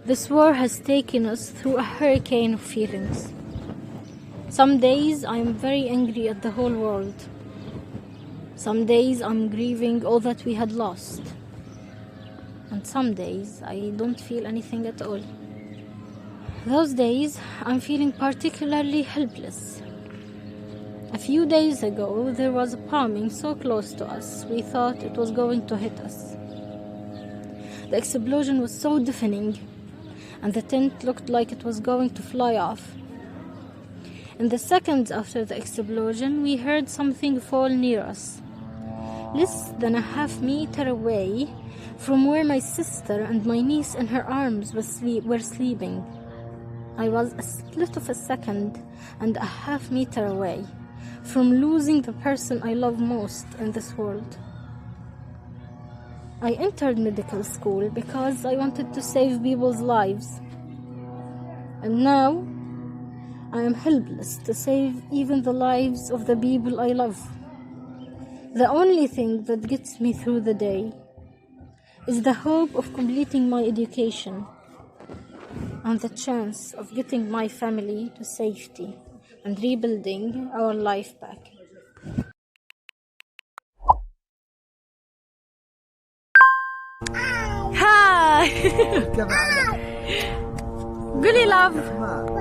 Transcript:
This war has taken us through a hurricane of feelings. Some days I am very angry at the whole world. Some days I'm grieving all that we had lost. And some days I don't feel anything at all. Those days I'm feeling particularly helpless. A few days ago there was a bombing so close to us we thought it was going to hit us. The explosion was so deafening and the tent looked like it was going to fly off. In the seconds after the explosion we heard something fall near us. Less than a half meter away from where my sister and my niece in her arms were sleeping. I was a split of a second and a half meter away from losing the person I love most in this world. I entered medical school because I wanted to save people's lives. And now I am helpless to save even the lives of the people I love. The only thing that gets me through the day is the hope of completing my education and the chance of getting my family to safety and rebuilding our life back. Hi! قولي love.